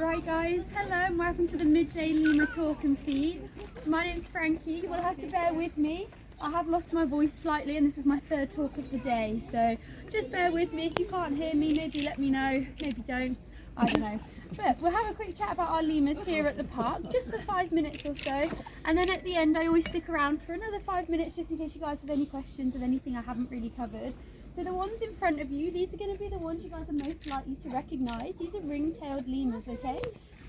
Right guys, hello and welcome to the midday lemur talk and feed. My name's Frankie. You will have to bear with me. I have lost my voice slightly and this is my third talk of the day, so just bear with me. If you can't hear me, maybe let me know, maybe don't, I don't know. But we'll have a quick chat about our lemurs here at the park, just for 5 minutes or so, and then at the end I always stick around for another 5 minutes just in case you guys have any questions of anything I haven't really covered. So the ones in front of you, these are going to be the ones you guys are most likely to recognise. These are ring-tailed lemurs, okay?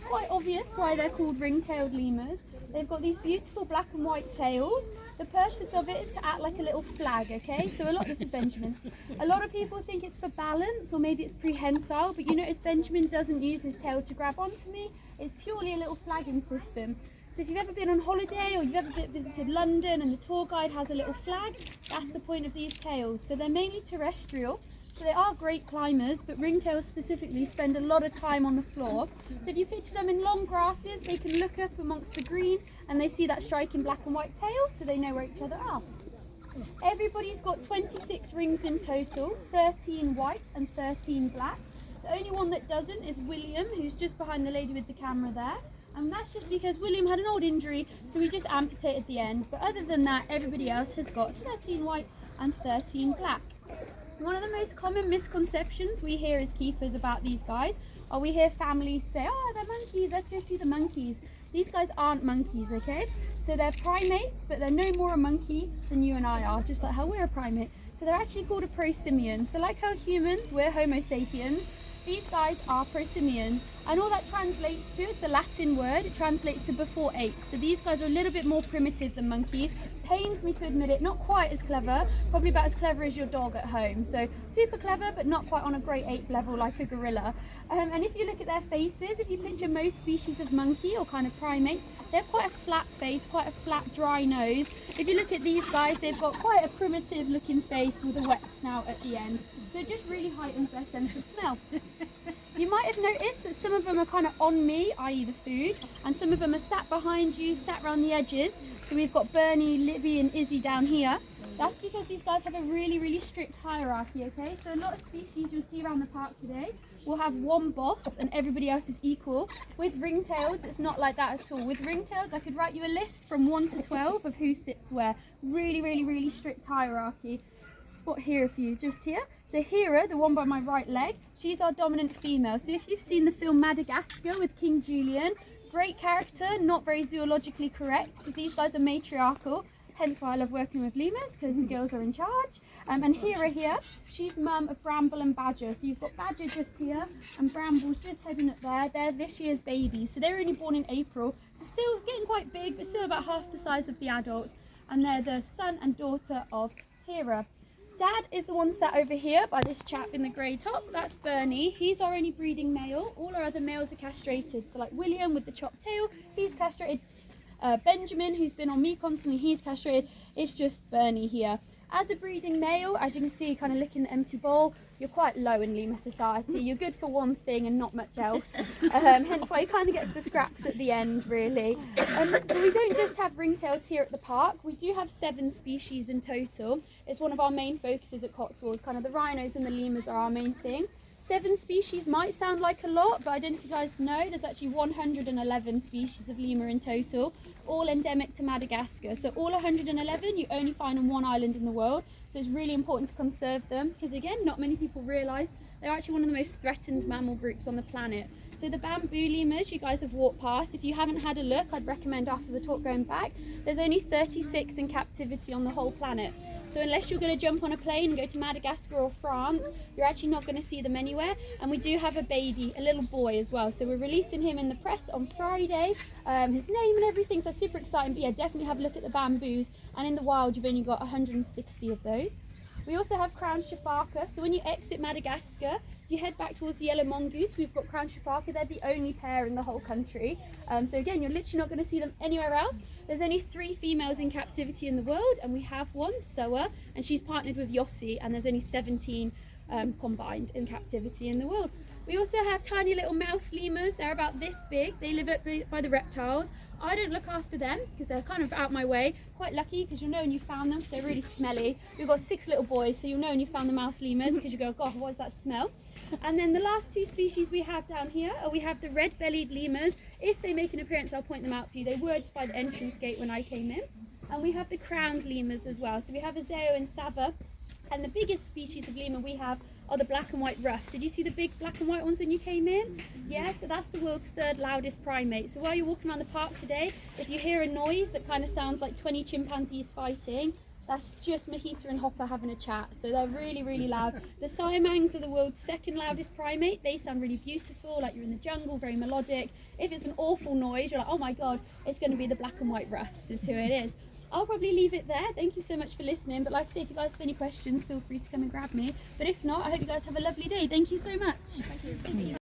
Quite obvious why they're called ring-tailed lemurs. They've got these beautiful black and white tails. The purpose of it is to act like a little flag, okay? So this is Benjamin. A lot of people think it's for balance or maybe it's prehensile, but you notice Benjamin doesn't use his tail to grab onto me. It's purely a little flagging system. So if you've ever been on holiday or you've ever visited London and the tour guide has a little flag, that's the point of these tails. So they're mainly terrestrial, so they are great climbers, but ringtails specifically spend a lot of time on the floor. So if you picture them in long grasses, they can look up amongst the green and they see that striking black and white tail, so they know where each other are. Everybody's got 26 rings in total, 13 white and 13 black. The only one that doesn't is William, who's just behind the lady with the camera there. And that's just because William had an old injury, so we just amputated the end. But other than that, everybody else has got 13 white and 13 black. One of the most common misconceptions we hear as keepers about these guys are we hear families say, oh, they're monkeys, let's go see the monkeys. These guys aren't monkeys, okay? So they're primates, but they're no more a monkey than you and I are, just like how we're a primate. So they're actually called a prosimian. So like how humans, we're Homo sapiens, these guys are prosimians, and all that translates to is the Latin word. It translates to before ape. So these guys are a little bit more primitive than monkeys. Pains me to admit it, not quite as clever, probably about as clever as your dog at home. So super clever, but not quite on a great ape level like a gorilla. And if you look at their faces, if you picture most species of monkey or kind of primates, they have quite a flat face, quite a flat, dry nose. If you look at these guys, they've got quite a primitive looking face with a wet snout at the end. So it just really heightens their sense of smell. You might have noticed that some of them are kind of on me, i.e. the food, and some of them are sat behind you, sat around the edges. So we've got Bernie, Libby and Izzy down here. That's because these guys have a really, really strict hierarchy, okay? So a lot of species you'll see around the park today will have one boss and everybody else is equal. With ringtails, it's not like that at all. With ringtails, I could write you a list from 1 to 12 of who sits where. Really, really, really strict hierarchy. Spot here for you, just here. So Hera, the one by my right leg, she's our dominant female. So if you've seen the film Madagascar with King Julian, great character, not very zoologically correct, because these guys are matriarchal, hence why I love working with lemurs, because the girls are in charge. And Hera here, she's mum of Bramble and Badger. So you've got Badger just here, and Bramble's just heading up there. They're this year's babies, so they're only born in April. So still getting quite big, but still about half the size of the adults. And they're the son and daughter of Hera. Dad is the one sat over here by this chap in the grey top. That's Bernie. He's our only breeding male. All our other males are castrated. So like William with the chopped tail, he's castrated. Benjamin, who's been on me constantly, he's castrated. It's just Bernie here. As a breeding male, as you can see, kind of licking the empty bowl, you're quite low in lemur society. You're good for one thing and not much else. Hence why he kind of gets the scraps at the end, really. But we don't just have ringtails here at the park. We do have 7 species in total. It's one of our main focuses at Cotswolds. Kind of the rhinos and the lemurs are our main thing. 7 species might sound like a lot, but I don't know if you guys know, there's actually 111 species of lemur in total, all endemic to Madagascar. So all 111 you only find on one island in the world. So it's really important to conserve them, because again, not many people realise they're actually one of the most threatened mammal groups on the planet. So the Bamboo Lemurs you guys have walked past, if you haven't had a look, I'd recommend after the talk going back. There's only 36 in captivity on the whole planet. So unless you're going to jump on a plane and go to Madagascar or France, you're actually not going to see them anywhere. And we do have a baby, a little boy as well. So we're releasing him in the press on Friday, his name and everything, so super exciting. But yeah, definitely have a look at the bamboos. And in the wild, you've only got 160 of those. We also have crowned Sifakas. So when you exit Madagascar, if you head back towards the yellow mongoose, we've got crowned Sifakas. They're the only pair in the whole country. So again, you're literally not going to see them anywhere else. There's only 3 females in captivity in the world, and we have one, Soa, and she's partnered with Yossi, and there's only 17 combined in captivity in the world. We also have tiny little mouse lemurs. They're about this big. They live up by the reptiles. I don't look after them because they're kind of out my way. Quite lucky because you'll know when you found them, so they're really smelly. We've got 6 little boys, so you'll know when you found the Mouse Lemurs because you go, God, what is that smell? And then the last 2 species we have down here are we have the Red-bellied Lemurs. If they make an appearance, I'll point them out for you. They were just by the entrance gate when I came in. And we have the crowned lemurs as well. So we have Azeo and Sava. And the biggest species of lemur we have are the black and white ruffs. Did you see the big black and white ones when you came in? Yeah, so that's the world's 3rd loudest primate. So while you're walking around the park today, if you hear a noise that kind of sounds like 20 chimpanzees fighting, that's just Mahita and Hopper having a chat. So they're really, really loud. The Siamangs are the world's 2nd loudest primate. They sound really beautiful, like you're in the jungle, very melodic. If it's an awful noise, you're like, oh my God, it's going to be the black and white ruffs is who it is. I'll probably leave it there. Thank you so much for listening. But like I say, if you guys have any questions, feel free to come and grab me. But if not, I hope you guys have a lovely day. Thank you so much. Thank you.